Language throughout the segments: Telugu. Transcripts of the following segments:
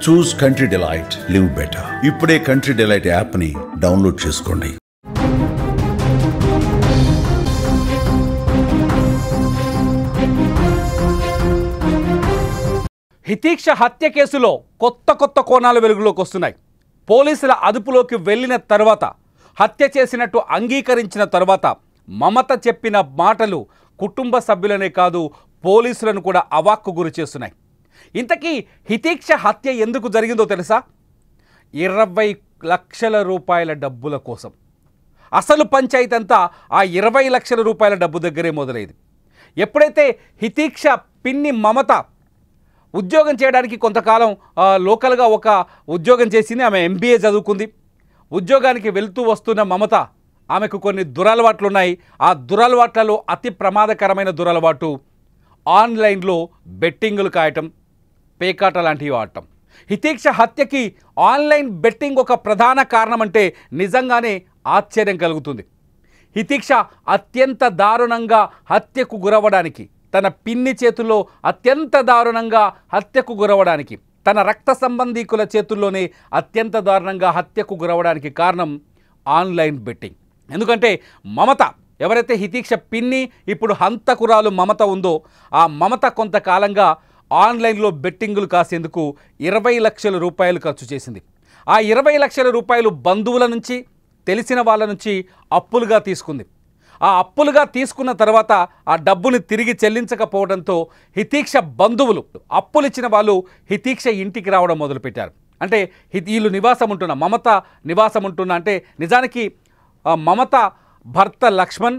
చూస్ కంట్రీ డిలైట్, లివ్ బెటర్. ఇప్పుడే కంట్రీ డిలైట్ యాప్ని డౌన్లోడ్ చేసుకోండి. హితీక్ష హత్య కేసులో కొత్త కోణాలు వెలుగులోకి వస్తున్నాయి. పోలీసుల అదుపులోకి వెళ్ళిన తర్వాత, హత్య చేసినట్టు అంగీకరించిన తర్వాత మమత చెప్పిన మాటలు కుటుంబ సభ్యులనే కాదు పోలీసులను కూడా అవాక్కు గురి చేస్తున్నాయి. ఇంతకీ హితీక్ష హత్య ఎందుకు జరిగిందో తెలుసా? 20 లక్షల రూపాయల డబ్బుల కోసం. అసలు పంచాయతీ అంతా ఆ 20 లక్షల రూపాయల డబ్బు దగ్గరే మొదలైంది. ఎప్పుడైతే హితీక్ష పిన్ని మమత ఉద్యోగం చేయడానికి కొంతకాలం లోకల్గా ఒక ఉద్యోగం చేసింది. ఆమె MBA చదువుకుంది. ఉద్యోగానికి వెళ్తూ వస్తున్న మమత, ఆమెకు కొన్ని దురలవాట్లు ఉన్నాయి. ఆ దురలవాట్లలో అతి ప్రమాదకరమైన దురలవాటు ఆన్లైన్లో బెట్టింగులు కాయటం, పేకాట లాంటివి ఆడటం. హితీక్ష హత్యకి ఆన్లైన్ బెట్టింగ్ ఒక ప్రధాన కారణం అంటే నిజంగానే ఆశ్చర్యం కలుగుతుంది. హితీక్ష అత్యంత దారుణంగా హత్యకు గురవడానికి, తన పిన్ని చేతుల్లో అత్యంత దారుణంగా హత్యకు గురవడానికి, తన రక్త సంబంధీకుల చేతుల్లోనే అత్యంత దారుణంగా హత్యకు గురవడానికి కారణం ఆన్లైన్ బెట్టింగ్. ఎందుకంటే మమత, ఎవరైతే హితీక్ష పిన్ని ఇప్పుడు హంతకురాలు మమత ఉందో, ఆ మమత కొంతకాలంగా ఆన్లైన్లో బెట్టింగులు కాసేందుకు 20 లక్షల రూపాయలు ఖర్చు చేసింది. ఆ 20 లక్షల రూపాయలు బంధువుల నుంచి, తెలిసిన వాళ్ళ నుంచి అప్పులుగా తీసుకుంది. ఆ అప్పులుగా తీసుకున్న తర్వాత ఆ డబ్బుని తిరిగి చెల్లించకపోవడంతో హితీక్ష బంధువులు, అప్పులిచ్చిన వాళ్ళు హితీక్ష ఇంటికి రావడం మొదలుపెట్టారు. అంటే వీళ్ళు నివాసం ఉంటున్న, మమత నివాసం ఉంటున్న, అంటే నిజానికి మమత భర్త లక్ష్మణ్,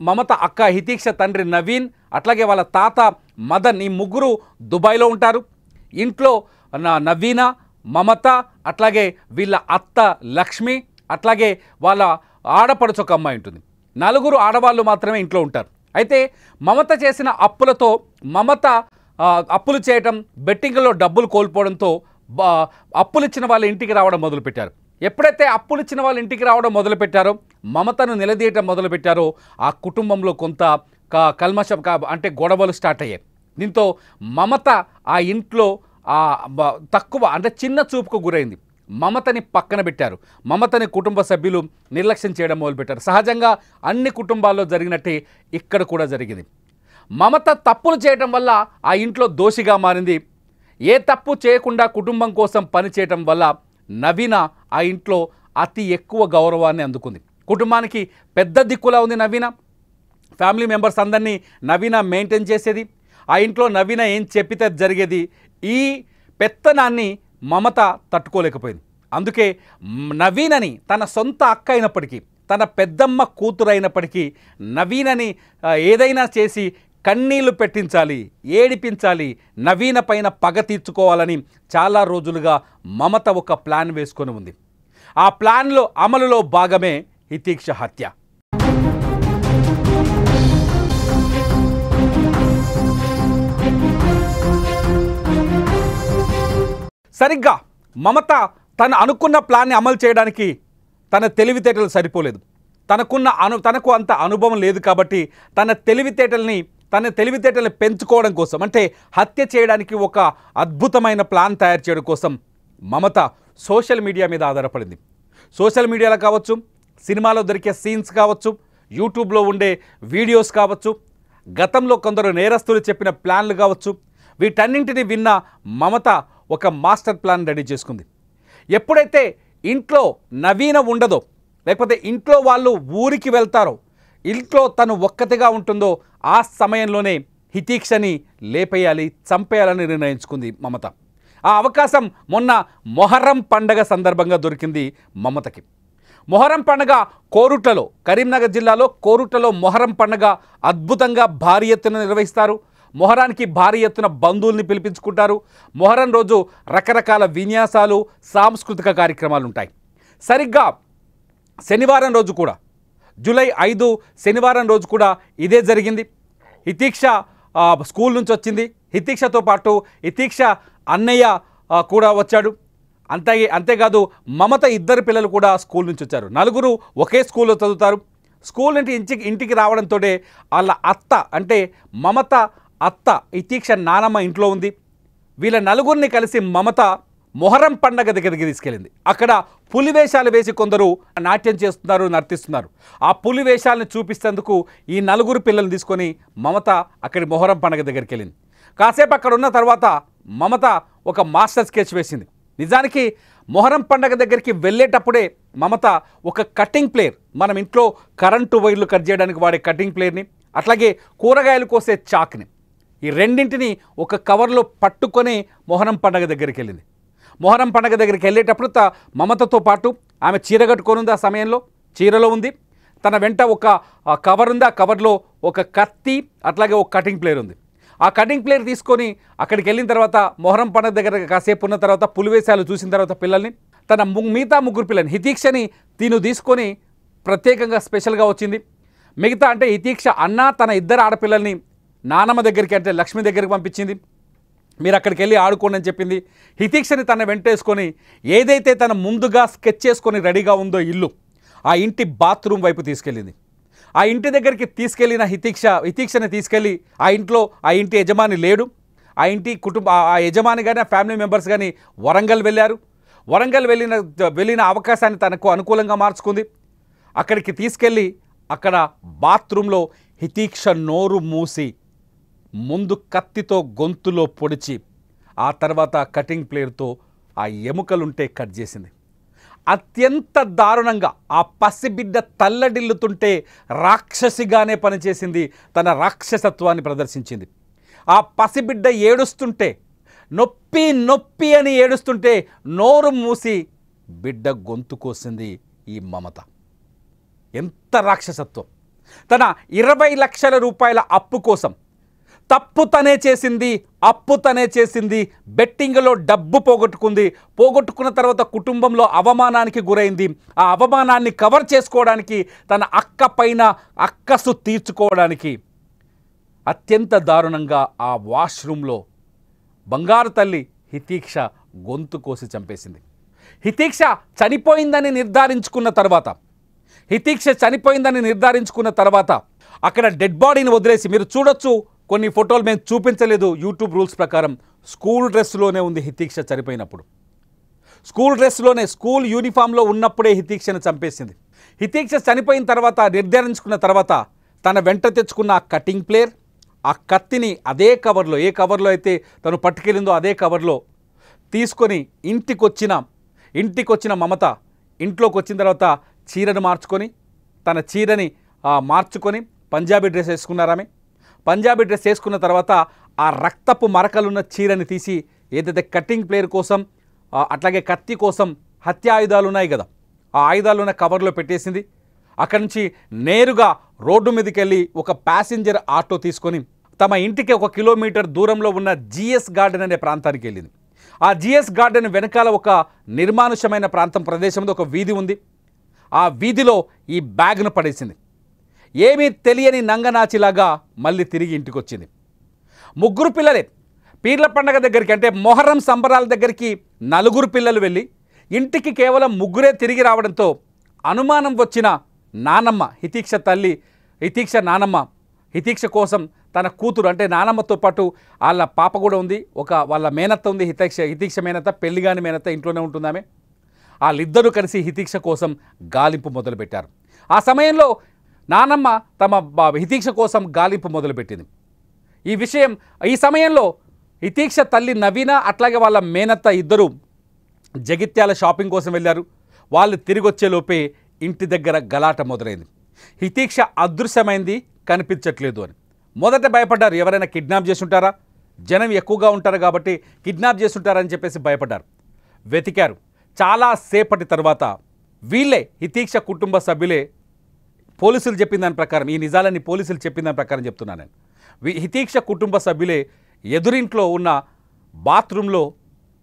మమత అక్క హితీక్ష తండ్రి నవీన్, అట్లాగే వాళ్ళ తాత మదన్, ఈ ముగ్గురు దుబాయ్లో ఉంటారు. ఇంట్లో నవీన, మమత, అట్లాగే వీళ్ళ అత్త లక్ష్మి, అట్లాగే వాళ్ళ ఆడపడుచు ఒక అమ్మాయి ఉంటుంది. 4 ఆడవాళ్ళు మాత్రమే ఇంట్లో ఉంటారు. అయితే మమత చేసిన అప్పులతో, మమత అప్పులు చేయటం, బెట్టింగ్లో డబ్బులు కోల్పోవడంతో అప్పులిచ్చిన వాళ్ళ ఇంటికి రావడం మొదలుపెట్టారు. ఎప్పుడైతే అప్పులిచ్చిన వాళ్ళ ఇంటికి రావడం మొదలుపెట్టారో, మమతను నిలదీయటం మొదలుపెట్టారో, ఆ కుటుంబంలో కొంత కల్మషం అంటే గొడవలు స్టార్ట్ అయ్యాయి. దీంతో మమత ఆ ఇంట్లో తక్కువ, అంటే చిన్న చూపుకు గురైంది. మమతని పక్కన పెట్టారు. మమతని కుటుంబ సభ్యులు నిర్లక్ష్యం చేయడం మొదలుపెట్టారు. సహజంగా అన్ని కుటుంబాల్లో జరిగినట్టే ఇక్కడ కూడా జరిగింది. మమత తప్పులు చేయడం వల్ల ఆ ఇంట్లో దోషిగా మారింది. ఏ తప్పు చేయకుండా కుటుంబం కోసం పనిచేయటం వల్ల నవీన ఆ ఇంట్లో అతి ఎక్కువ గౌరవాన్ని అందుకుంది. కుటుంబానికి పెద్ద దిక్కులా ఉంది నవీన. ఫ్యామిలీ మెంబర్స్ అందరినీ నవీన మెయింటైన్ చేసేది. ఆ ఇంట్లో నవీన ఏం చెప్పితే జరిగేది. ఈ పెత్తనాన్ని మమత తట్టుకోలేకపోయింది. అందుకే నవీనని తన సొంత అక్క అయినప్పటికీ, తన పెద్దమ్మ కూతురు అయినప్పటికీ నవీనని ఏదైనా చేసి కన్నీళ్లు పెట్టించాలి, ఏడిపించాలి, నవీన పైన పగ తీర్చుకోవాలని చాలా రోజులుగా మమత ఒక ప్లాన్ వేసుకొని ఉంది. ఆ ప్లాన్లో అమలులో భాగమే హితీక్ష హత్య. సరిగ్గా మమత తన అనుకున్న ప్లాన్ని అమలు చేయడానికి తన తెలివితేటలు సరిపోలేదు. తనకు అంత అనుభవం లేదు కాబట్టి తన తెలివితేటల్ని పెంచుకోవడం కోసం, అంటే హత్య చేయడానికి ఒక అద్భుతమైన ప్లాన్ తయారు చేయడం కోసం మమత సోషల్ మీడియా మీద ఆధారపడింది. సోషల్ మీడియాలో కావచ్చు, సినిమాలో దొరికే సీన్స్ కావచ్చు, యూట్యూబ్లో ఉండే వీడియోస్ కావచ్చు, గతంలో కొందరు నేరస్తులు చెప్పిన ప్లాన్లు కావచ్చు, వీటన్నింటినీ విన్న మమత ఒక మాస్టర్ ప్లాన్ రెడీ చేసుకుంది. ఎప్పుడైతే ఇంట్లో నవీన ఉండదో, లేకపోతే ఇంట్లో వాళ్ళు ఊరికి వెళ్తారో, ఇంట్లో తను ఒక్కతిగా ఉంటుందో, ఆ సమయంలోనే హితీక్షని లేపేయాలి, చంపేయాలని నిర్ణయించుకుంది మమత. ఆ అవకాశం మొన్న మొహర్రం పండగ సందర్భంగా దొరికింది మమతకి. మొహర్రం పండగ కోరుట్లలో, కరీంనగర్ జిల్లాలో కోరుట్లలో మొహర్రం పండగ అద్భుతంగా భారీ ఎత్తున నిర్వహిస్తారు. మొహరానికి భారీ ఎత్తున బంధువుల్ని పిలిపించుకుంటారు. మొహరం రోజు రకరకాల విన్యాసాలు, సాంస్కృతిక కార్యక్రమాలు ఉంటాయి. సరిగ్గా శనివారం రోజు కూడా, జూలై 5 శనివారం రోజు కూడా ఇదే జరిగింది. హితీక్ష స్కూల్ నుంచి వచ్చింది. హితీక్షతో పాటు హితీక్ష అన్నయ్య కూడా వచ్చాడు. అంతేకాదు మమత ఇద్దరు పిల్లలు కూడా స్కూల్ నుంచి వచ్చారు. 4 ఒకే స్కూల్లో చదువుతారు. స్కూల్ నుంచి ఇంటికి రావడంతో వాళ్ళ అత్త, అంటే మమత అత్త హితీక్ష నానమ్మ ఇంట్లో ఉంది. వీళ్ళ 4 కలిసి మమత మొహరం పండగ దగ్గరికి తీసుకెళ్ళింది. అక్కడ పులి వేషాలు వేసి కొందరు నాట్యం చేస్తున్నారు, నర్తిస్తున్నారు. ఆ పులి వేషాలను చూపిస్తేందుకు ఈ 4 పిల్లల్ని తీసుకొని మమత అక్కడి మొహరం పండగ దగ్గరికి వెళ్ళింది. కాసేపు అక్కడ ఉన్న తర్వాత మమత ఒక మాస్టర్ స్కెచ్ వేసింది. నిజానికి మొహరం పండగ దగ్గరికి వెళ్ళేటప్పుడే మమత ఒక కటింగ్ ప్లేయర్, మనం ఇంట్లో కరెంటు వైర్లు కట్ చేయడానికి వాడే కటింగ్ ప్లేయర్ని, అట్లాగే కూరగాయలు కోసే చాక్ని, ఈ రెండింటిని ఒక కవర్లో పట్టుకొని మొహరం పండగ దగ్గరికి వెళ్ళింది. మొహరం పండగ దగ్గరికి వెళ్ళేటప్పుడు మమతతో పాటు ఆమె చీర కట్టుకొని ఉంది. ఆ సమయంలో చీరలో ఉంది. తన వెంట ఒక కవర్ ఉంది. ఆ కవర్లో ఒక కత్తి అట్లాగే ఒక కటింగ్ ప్లేయర్ ఉంది. ఆ కటింగ్ ప్లేయర్ తీసుకొని అక్కడికి వెళ్ళిన తర్వాత మొహరం పండగ దగ్గర కాసేపు ఉన్న తర్వాత పులివేశాలు చూసిన తర్వాత పిల్లల్ని, తన మిగతా 3 పిల్లల్ని, హితీక్షని తీసుకొని ప్రత్యేకంగా స్పెషల్గా వచ్చింది. మిగతా అంటే హితీక్ష అన్న తన 2 ఆడపిల్లల్ని నానమ్మ దగ్గరికి అంటే లక్ష్మి దగ్గరికి పంపించింది. మీరు అక్కడికి వెళ్ళి ఆడుకోండి అని చెప్పింది. హితీక్షని తన వెంటేసుకొని ఏదైతే తన ముందుగా స్కెచ్ చేసుకొని రెడీగా ఉందో ఇల్లు, ఆ ఇంటి బాత్రూమ్ వైపు తీసుకెళ్ళింది. ఆ ఇంటి దగ్గరికి తీసుకెళ్ళిన హితీక్షని తీసుకెళ్ళి ఆ ఇంటి యజమాని లేడు. ఆ ఇంటి ఆ యజమాని కానీ ఆ ఫ్యామిలీ మెంబర్స్ కానీ వరంగల్ వెళ్ళారు. వరంగల్ వెళ్ళిన అవకాశాన్ని తనకు అనుకూలంగా మార్చుకుంది. అక్కడికి తీసుకెళ్ళి అక్కడ బాత్రూంలో హితీక్ష నోరు మూసి ముందు కత్తితో గొంతులో పొడిచి ఆ తర్వాత కటింగ్ ప్లేయర్తో ఆ ఎముకలుంటే కట్ చేసింది. అత్యంత దారుణంగా ఆ పసిబిడ్డ తల్లడిల్లుతుంటే రాక్షసిగానే పనిచేసింది. తన రాక్షసత్వాన్ని ప్రదర్శించింది. ఆ పసిబిడ్డ ఏడుస్తుంటే నొప్పి నొప్పి అని ఏడుస్తుంటే నోరు మూసి బిడ్డ గొంతు కోసింది ఈ మమత. ఎంత రాక్షసత్వం! తన 20 లక్షల రూపాయల అప్పు కోసం తప్పు తనే చేసింది, అప్పు తనే చేసింది, బెట్టింగ్లో డబ్బు పోగొట్టుకున్న తర్వాత కుటుంబంలో అవమానానికి గురైంది. ఆ అవమానాన్ని కవర్ చేసుకోవడానికి, తన అక్క పైన అక్కసు తీర్చుకోవడానికి అత్యంత దారుణంగా ఆ వాష్రూమ్లో బంగారు తల్లి హితీక్ష గొంతు కోసి చంపేసింది. హితీక్ష చనిపోయిందని నిర్ధారించుకున్న తర్వాత అక్కడ డెడ్ బాడీని వదిలేసి, మీరు చూడొచ్చు కొన్ని ఫోటోలు మేము చూపించలేదు యూట్యూబ్ రూల్స్ ప్రకారం, స్కూల్ డ్రెస్లోనే ఉంది హితీక్ష చనిపోయినప్పుడు. స్కూల్ డ్రెస్లోనే, స్కూల్ యూనిఫామ్లో ఉన్నప్పుడే హితీక్షను చంపేసింది. హితీక్ష చనిపోయిన తర్వాత నిర్ధారించుకున్న తర్వాత తన వెంట తెచ్చుకున్న ఆ కటింగ్ ప్లేయర్, ఆ కత్తిని అదే కవర్లో, ఏ కవర్లో అయితే తను పట్టుకెళ్ళిందో అదే కవర్లో తీసుకొని ఇంటికొచ్చిన మమత ఇంట్లోకి వచ్చిన తర్వాత చీరను మార్చుకొని, తన చీరని మార్చుకొని పంజాబీ డ్రెస్ వేసుకున్నారామె. పంజాబీ డ్రెస్ వేసుకున్న తర్వాత ఆ రక్తపు మరకలున్న చీరని తీసి ఏదైతే కటింగ్ ప్లేయర్ కోసం అట్లాగే కత్తి కోసం హత్యాయుధాలు ఉన్నాయి కదా, ఆ ఆయుధాలున్న కవర్లో పెట్టేసింది. అక్కడి నుంచి నేరుగా రోడ్డు మీదకి వెళ్ళి ఒక ప్యాసింజర్ ఆటో తీసుకొని తమ ఇంటికి 1 కిలోమీటర్ దూరంలో ఉన్న జిఎస్ గార్డెన్ అనే ప్రాంతానికి వెళ్ళింది. ఆ జిఎస్ గార్డెన్ వెనకాల ఒక నిర్మానుష్యమైన ప్రదేశంలో ఒక వీధి ఉంది. ఆ వీధిలో ఈ బ్యాగ్ను పడేసింది. ఏమీ తెలియని నంగనాచిలాగా మళ్ళీ తిరిగి ఇంటికి వచ్చింది. 3 పిల్లలే పీర్ల పండగ దగ్గరికి, అంటే మొహరం సంబరాల దగ్గరికి 4 పిల్లలు వెళ్ళి ఇంటికి కేవలం 3 తిరిగి రావడంతో అనుమానం వచ్చిన నానమ్మ, హితీక్ష నానమ్మ హితీక్ష కోసం తన కూతురు, అంటే నానమ్మతో పాటు వాళ్ళ పాప కూడా ఉంది, వాళ్ళ మేనత్త ఉంది, హితీక్ష మేనత్త, పెళ్లిగాని మేనత్త ఇంట్లోనే ఉంటుందామె. వాళ్ళిద్దరూ కలిసి హితీక్ష కోసం గాలింపు మొదలుపెట్టారు. ఆ సమయంలో నానమ్మ తమ హితీక్ష కోసం గాలింపు మొదలుపెట్టింది. ఈ సమయంలో హితీక్ష తల్లి నవీన అట్లాగే వాళ్ళ మేనత్త ఇద్దరు జగిత్యాల షాపింగ్ కోసం వెళ్ళారు. వాళ్ళు తిరిగి వచ్చేలోపే ఇంటి దగ్గర గలాట మొదలైంది. హితీక్ష అదృశ్యమైంది, కనిపించట్లేదు అని మొదట భయపడ్డారు. ఎవరైనా కిడ్నాప్ చేసి ఉంటారా, జనం ఎక్కువగా ఉంటారు కాబట్టి కిడ్నాప్ చేసి ఉంటారని చెప్పేసి భయపడ్డారు. వెతికారు. చాలా సేపటి తర్వాత వీళ్ళే, హితీక్ష కుటుంబ సభ్యులే, పోలీసులు చెప్పిన దాని ప్రకారం, ఈ నిజాలన్నీ పోలీసులు చెప్పిన దాని ప్రకారం చెప్తున్నాను నేను, హితీక్ష కుటుంబ సభ్యులే ఎదురింట్లో ఉన్న బాత్రూంలో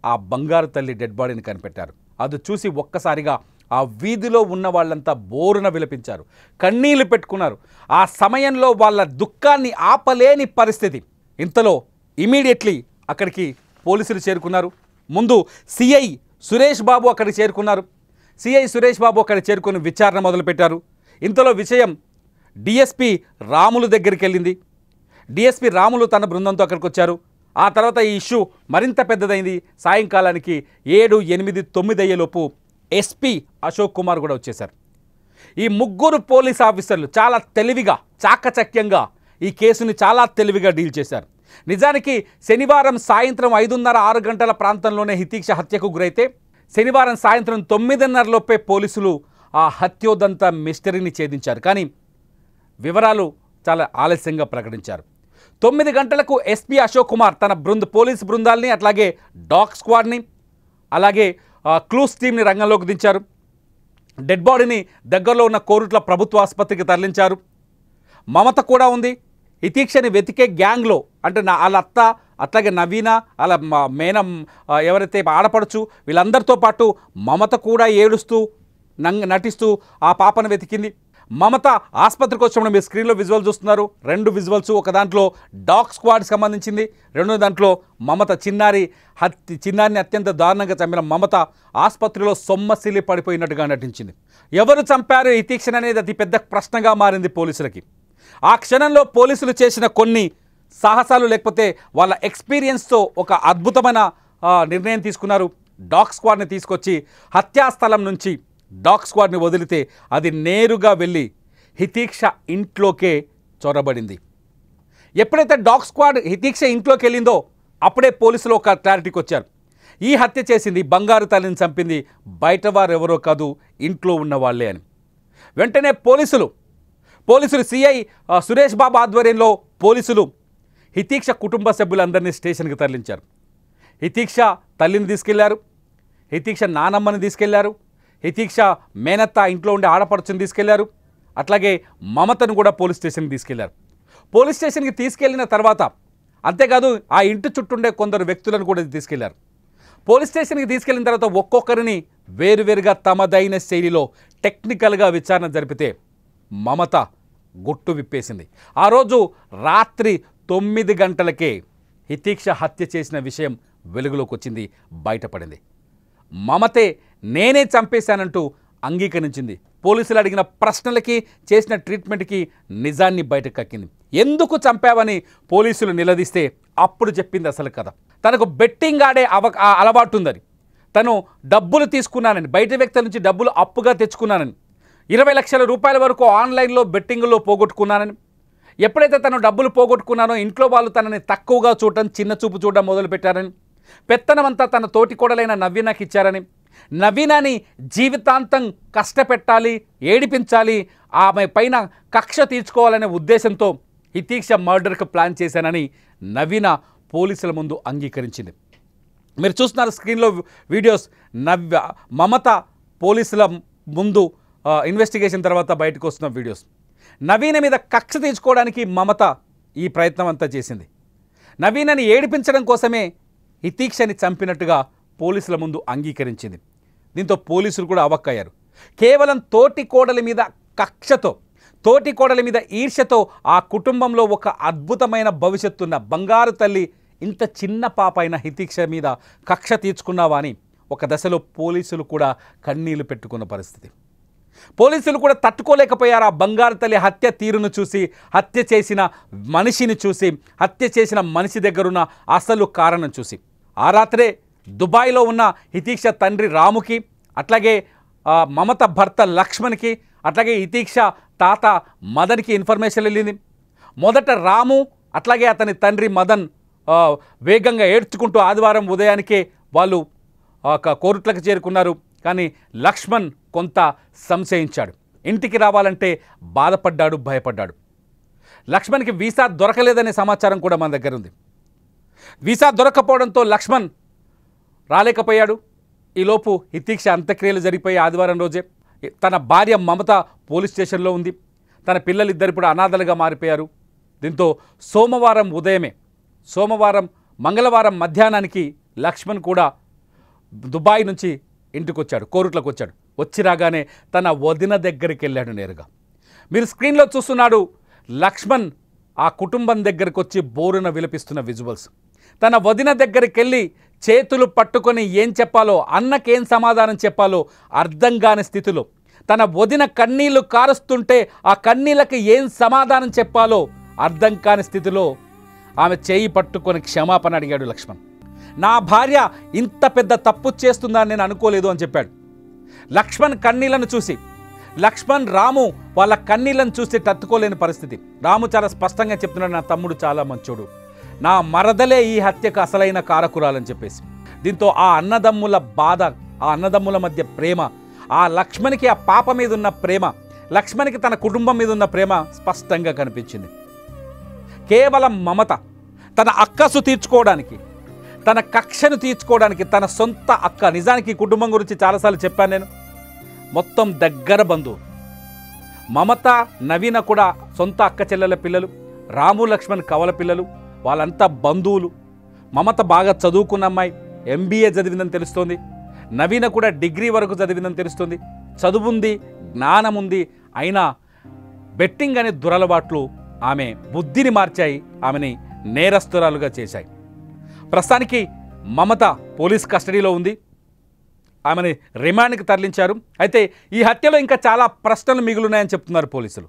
ఆ బంగారు తల్లి డెడ్ బాడీని కనిపెట్టారు. అది చూసి ఒక్కసారిగా ఆ వీధిలో ఉన్న వాళ్ళంతా బోరున విలపించారు, కన్నీళ్లు పెట్టుకున్నారు. ఆ సమయంలో వాళ్ళ దుఃఖాన్ని ఆపలేని పరిస్థితి. ఇంతలో ఇమీడియట్లీ అక్కడికి పోలీసులు చేరుకున్నారు. ముందు సిఐ సురేష్ బాబు అక్కడికి చేరుకున్నారు. సిఐ సురేష్ బాబు అక్కడికి చేరుకొని విచారణ మొదలుపెట్టారు. ఇంతలో విషయం డిఎస్పి రాములు దగ్గరికి వెళ్ళింది. డిఎస్పి రాములు తన బృందంతో అక్కడికి వచ్చారు. ఆ తర్వాత ఈ ఇష్యూ మరింత పెద్దదైంది. సాయంకాలానికి 7, 8, 9 అయ్యేలోపు ఎస్పీ అశోక్ కుమార్ కూడా వచ్చేశారు. ఈ ముగ్గురు పోలీస్ ఆఫీసర్లు చాలా తెలివిగా, చాకచక్యంగా ఈ కేసుని చాలా తెలివిగా డీల్ చేశారు. నిజానికి శనివారం సాయంత్రం 5:30, 6 గంటల ప్రాంతంలోనే హితీక్ష హత్యకు గురైతే శనివారం సాయంత్రం 9:30 లోపే పోలీసులు ఆ హత్యోదంత మిస్టరీని ఛేదించారు. కానీ వివరాలు చాలా ఆలస్యంగా ప్రకటించారు. 9 గంటలకు ఎస్పీ అశోక్ కుమార్ తన పోలీసు బృందాల్ని, అట్లాగే డాగ్ స్క్వాడ్ని, అలాగే క్లూస్ టీమ్ని రంగంలోకి దించారు. డెడ్ బాడీని దగ్గరలో ఉన్న కోరుట్ల ప్రభుత్వ ఆసుపత్రికి తరలించారు. మమత కూడా ఉంది. హితీక్షని వెతికే గ్యాంగ్లో అంటే వాళ్ళ అత్త, అట్లాగే నవీన, వాళ్ళ మేనం ఎవరైతే ఆడపడుచు, వీళ్ళందరితో పాటు మమత కూడా ఏడుస్తూ నటిస్తూ ఆ పాపను వెతికింది. మమత ఆసుపత్రికి వచ్చినప్పుడు మీరు స్క్రీన్లో విజువల్ చూస్తున్నారు. 2 విజువల్స్, ఒక దాంట్లో డాగ్ స్క్వాడ్కి సంబంధించింది, రెండో దాంట్లో మమత చిన్నారిని అత్యంత దారుణంగా చంపిన మమత ఆసుపత్రిలో సొమ్మసిల్లి పడిపోయినట్టుగా నటించింది. ఎవరు చంపారు హితీక్షని అనేది అతి పెద్ద ప్రశ్నగా మారింది పోలీసులకి. ఆ క్షణంలో పోలీసులు చేసిన కొన్ని సాహసాలు, లేకపోతే వాళ్ళ ఎక్స్పీరియన్స్తో ఒక అద్భుతమైన నిర్ణయం తీసుకున్నారు. డాగ్ స్క్వాడ్ని తీసుకొచ్చి హత్యాస్థలం నుంచి డాగ్ స్క్వాడ్ని వదిలితే అది నేరుగా వెళ్ళి హితీక్ష ఇంట్లోకే చొరబడింది. ఎప్పుడైతే డాగ్ స్క్వాడ్ హితీక్ష ఇంట్లోకి వెళ్ళిందో అప్పుడే పోలీసులు ఒక క్లారిటీకి వచ్చారు. ఈ హత్య చేసింది, బంగారు తల్లిని చంపింది బయట వారు ఎవరో కాదు, ఇంట్లో ఉన్న వాళ్ళే అని. వెంటనే పోలీసులు సిఐ సురేష్ బాబు ఆధ్వర్యంలో పోలీసులు హితీక్ష కుటుంబ సభ్యులందరినీ స్టేషన్కి తరలించారు. హితీక్ష తల్లిని తీసుకెళ్లారు, హితీక్ష నానమ్మని తీసుకెళ్లారు, హితీక్ష మేనత్త ఇంట్లో ఉండే ఆడపడుచుని తీసుకెళ్లారు, అట్లాగే మమతను కూడా పోలీస్ స్టేషన్కి తీసుకెళ్లారు. పోలీస్ స్టేషన్కి తీసుకెళ్లిన తర్వాత అంతేకాదు ఆ ఇంటి చుట్టూండే కొందరు వ్యక్తులను కూడా తీసుకెళ్లారు. పోలీస్ స్టేషన్కి తీసుకెళ్లిన తర్వాత ఒక్కొక్కరిని వేరువేరుగా తమదైన శైలిలో టెక్నికల్గా విచారణ జరిపితే మమత గుట్టు విప్పేసింది. ఆ రోజు రాత్రి 9 గంటలకే హితీక్ష హత్య చేసిన విషయం వెలుగులోకి వచ్చింది, బయటపడింది. మమతే నేనే చంపేశానంటూ అంగీకరించింది. పోలీసులు అడిగిన ప్రశ్నలకి, చేసిన ట్రీట్మెంట్కి నిజాన్ని బయటకు కక్కింది. ఎందుకు చంపావని పోలీసులు నిలదీస్తే అప్పుడు చెప్పింది అసలు కథ. తనకు బెట్టింగ్ ఆడే అలవాటు ఉందని, తను డబ్బులు తీసుకున్నానని, బయట వ్యక్తుల నుంచి డబ్బులు అప్పుగా తెచ్చుకున్నానని, 20 లక్షల రూపాయల వరకు ఆన్లైన్లో బెట్టింగ్లో పోగొట్టుకున్నానని, ఎప్పుడైతే తను డబ్బులు పోగొట్టుకున్నానో ఇంట్లో వాళ్ళు తనని తక్కువగా చూడటం, చిన్న చూపు చూడడం మొదలుపెట్టారని, పెత్తనమంతా తన తోటి కోడలైన నవీనకి ఇచ్చారని, నవీనాని జీవితాంతం కష్టపెట్టాలి, ఏడిపించాలి, ఆమె పైన కక్ష తీర్చుకోవాలనే ఉద్దేశంతో హితీక్ష మర్డర్కి ప్లాన్ చేశానని నవీన పోలీసుల ముందు అంగీకరించింది. మీరు చూస్తున్నారు స్క్రీన్లో వీడియోస్. మమత పోలీసుల ముందు ఇన్వెస్టిగేషన్ తర్వాత బయటకు వస్తున్న వీడియోస్. నవీన మీద కక్ష తీర్చుకోవడానికి మమత ఈ ప్రయత్నం అంతా చేసింది. నవీనని ఏడిపించడం కోసమే హితీక్షని చంపినట్టుగా పోలీసుల ముందు అంగీకరించింది. దీంతో పోలీసులు కూడా అవాక్కయ్యారు. కేవలం తోటి కోడల మీద కక్షతో, తోటి కోడల మీద ఈర్ష్యతో ఆ కుటుంబంలో ఒక అద్భుతమైన భవిష్యత్తున్న బంగారు తల్లి ఇంత చిన్న పాప అయిన హితీక్ష మీద కక్ష తీర్చుకున్నావా అని ఒక దశలో పోలీసులు కూడా కన్నీళ్లు పెట్టుకున్న పరిస్థితి. పోలీసులు కూడా తట్టుకోలేకపోయారు ఆ బంగారు తల్లి హత్య తీరును చూసి, హత్య చేసిన మనిషిని చూసి, హత్య చేసిన మనిషి దగ్గరున్న అసలు కారణం చూసి. ఆ రాత్రే దుబాయ్లో ఉన్న హితీక్ష తండ్రి రాముకి, అట్లాగే మమత భర్త లక్ష్మణ్కి, అట్లాగే హితీక్ష తాత మదన్కి ఇన్ఫర్మేషన్ వెళ్ళింది. మొదట రాము అట్లాగే అతని తండ్రి మదన్ వేగంగా ఏడ్చుకుంటూ ఆదివారం ఉదయానికే వాళ్ళు కోరుట్లకు చేరుకున్నారు. కానీ లక్ష్మణ్ కొంత సంశయించాడు. ఇంటికి రావాలంటే బాధపడ్డాడు, భయపడ్డాడు. లక్ష్మణ్కి వీసా దొరకలేదనే సమాచారం కూడా మన దగ్గర ఉంది. వీసా దొరకపోవడంతో లక్ష్మణ్ రాలేకపోయాడు. ఈలోపు హితీక్ష అంత్యక్రియలు జరిగిపోయి ఆదివారం రోజే తన భార్య మమత పోలీస్ స్టేషన్లో ఉంది. తన పిల్లలిద్దరు ఇప్పుడు అనాథలుగా మారిపోయారు. దీంతో మంగళవారం మధ్యాహ్నానికి లక్ష్మణ్ కూడా దుబాయ్ నుంచి ఇంటికి వచ్చాడు, కోరుట్లకు వచ్చాడు. వచ్చి రాగానే తన వదిన దగ్గరికి వెళ్ళాడు నేరుగా. మీరు స్క్రీన్లో చూస్తున్నాడు లక్ష్మణ్ ఆ కుటుంబం దగ్గరికి వచ్చి బోరున విలపిస్తున్న విజువల్స్. తన వదిన దగ్గరికి వెళ్ళి చేతులు పట్టుకొని ఏం చెప్పాలో, అన్నకేం సమాధానం చెప్పాలో అర్థం కాని స్థితిలో, తన వదిన కన్నీళ్లు కారుస్తుంటే ఆ కన్నీళ్ళకి ఏం సమాధానం చెప్పాలో అర్థం కాని స్థితిలో ఆమె చేయి పట్టుకొని క్షమాపణ అడిగాడు లక్ష్మణ్. నా భార్య ఇంత పెద్ద తప్పు చేస్తుందని నేను అనుకోలేదు అని చెప్పాడు. లక్ష్మణ్ కన్నీళ్లను చూసి రాము వాళ్ళ కన్నీళ్లను చూసి తట్టుకోలేని పరిస్థితి. రాము చాలా స్పష్టంగా చెప్తున్నాడు, నా తమ్ముడు చాలా మంచోడు, నా మరదలే ఈ హత్యకు అసలైన కారకురాలని చెప్పేసి. దీంతో ఆ అన్నదమ్ముల బాధ, ఆ అన్నదమ్ముల మధ్య ప్రేమ, ఆ లక్ష్మణ్కి ఆ పాప మీద ఉన్న ప్రేమ, లక్ష్మణ్కి తన కుటుంబం మీద ఉన్న ప్రేమ స్పష్టంగా కనిపించింది. కేవలం మమత తన అక్కసు తీర్చుకోవడానికి, తన కక్షను తీర్చుకోవడానికి, తన సొంత అక్క, నిజానికి ఈ కుటుంబం గురించి చాలాసార్లు చెప్పాను నేను, మొత్తం దగ్గర బంధువు. మమత నవీన కూడా సొంత అక్క చెల్లెల పిల్లలు, రాము లక్ష్మణ్ కవల పిల్లలు, వాళ్ళంతా బంధువులు. మమత బాగా చదువుకున్న అమ్మాయి, MBA చదివిందని తెలుస్తోంది. నవీన కూడా డిగ్రీ వరకు చదివిందని తెలుస్తుంది. చదువుంది, జ్ఞానం ఉంది. అయినా బెట్టింగ్ అనే దురలవాట్లు ఆమె బుద్ధిని మార్చాయి, ఆమెని నేరస్తురాలుగా చేశాయి. ప్రస్తుతానికి మమత పోలీస్ కస్టడీలో ఉంది, ఆమెని రిమాండ్కి తరలించారు. అయితే ఈ హత్యలో ఇంకా చాలా ప్రశ్నలు మిగులున్నాయని చెప్తున్నారు పోలీసులు.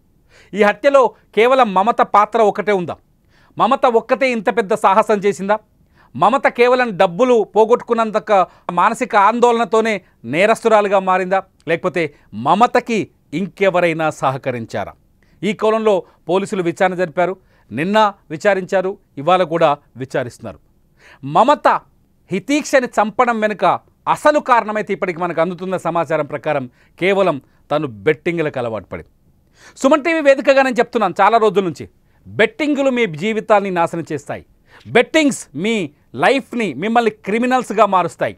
ఈ హత్యలో కేవలం మమత పాత్ర ఒకటే ఉందా? మమత ఒక్కతే ఇంత పెద్ద సాహసం చేసిందా? మమత కేవలం డబ్బులు పోగొట్టుకున్నంత మానసిక ఆందోళనతోనే నేరస్తురాలుగా మారిందా? లేకపోతే మమతకి ఇంకెవరైనా సహకరించారా? ఈ కోణంలో పోలీసులు విచారణ జరిపారు. నిన్న విచారించారు, ఇవాళ కూడా విచారిస్తున్నారు. మమత హితీక్షని చంపడం వెనుక అసలు కారణమైతే ఇప్పటికి మనకు అందుతున్న సమాచారం ప్రకారం కేవలం తను బెట్టింగ్లకు అలవాటు పడి. సుమన్ టీవీ వేదికగా నేను చెప్తున్నాను చాలా రోజుల నుంచి, బెట్టింగులు మీ జీవితాన్ని నాశనం చేస్తాయి. బెట్టింగ్స్ మీ లైఫ్ని, మిమ్మల్ని క్రిమినల్స్గా మారుస్తాయి.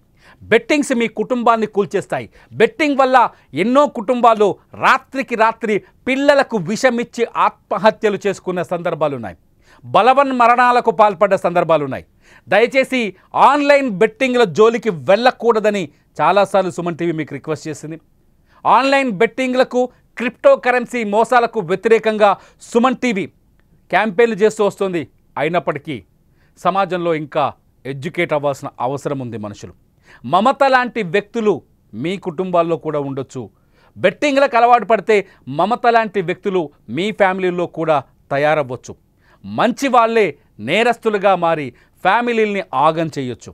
బెట్టింగ్స్ మీ కుటుంబాన్ని కూల్చేస్తాయి. బెట్టింగ్ వల్ల ఎన్నో కుటుంబాలు రాత్రికి రాత్రి పిల్లలకు విషమిచ్చి ఆత్మహత్యలు చేసుకున్న సందర్భాలు ఉన్నాయి. బలవన్ మరణాలకు పాల్పడ్డ సందర్భాలు ఉన్నాయి. దయచేసి ఆన్లైన్ బెట్టింగ్ల జోలికి వెళ్ళకూడదని చాలాసార్లు సుమన్ టీవీ మీకు రిక్వెస్ట్ చేసింది. ఆన్లైన్ బెట్టింగ్లకు, క్రిప్టో కరెన్సీ మోసాలకు వ్యతిరేకంగా సుమన్ టీవీ క్యాంపెయిన్లు చేస్తూ వస్తుంది. అయినప్పటికీ సమాజంలో ఇంకా ఎడ్యుకేట్ అవ్వాల్సిన అవసరం ఉంది మనుషులు. మమత లాంటి వ్యక్తులు మీ కుటుంబాల్లో కూడా ఉండొచ్చు. బెట్టింగ్లకు అలవాటు పడితే మమత లాంటి వ్యక్తులు మీ ఫ్యామిలీల్లో కూడా తయారవ్వచ్చు. మంచి వాళ్ళే నేరస్తులుగా మారి ఫ్యామిలీల్ని ఆగం చేయొచ్చు.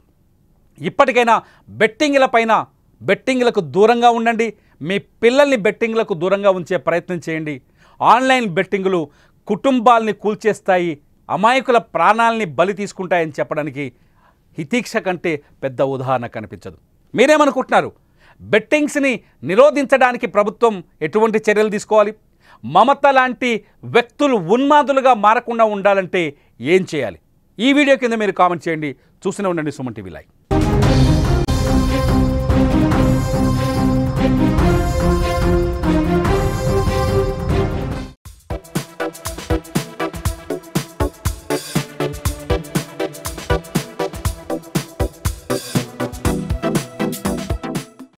ఇప్పటికైనా బెట్టింగ్లకు దూరంగా ఉండండి. మీ పిల్లల్ని బెట్టింగ్లకు దూరంగా ఉంచే ప్రయత్నం చేయండి. ఆన్లైన్ బెట్టింగులు కుటుంబాల్ని కూల్చేస్తాయి, అమాయకుల ప్రాణాలని బలి తీసుకుంటాయని చెప్పడానికి హితీక్ష కంటే పెద్ద ఉదాహరణ కనిపించదు. మీరేమనుకుంటున్నారు? బెట్టింగ్స్ని నిరోధించడానికి ప్రభుత్వం ఎటువంటి చర్యలు తీసుకోవాలి? మమత లాంటి వ్యక్తులు ఉన్మాదులుగా మారకుండా ఉండాలంటే ఏం చేయాలి? ఈ వీడియో కింద మీరు కామెంట్ చేయండి. చూస్తూనే ఉండండి సుమన్ టీవీ లైవ్.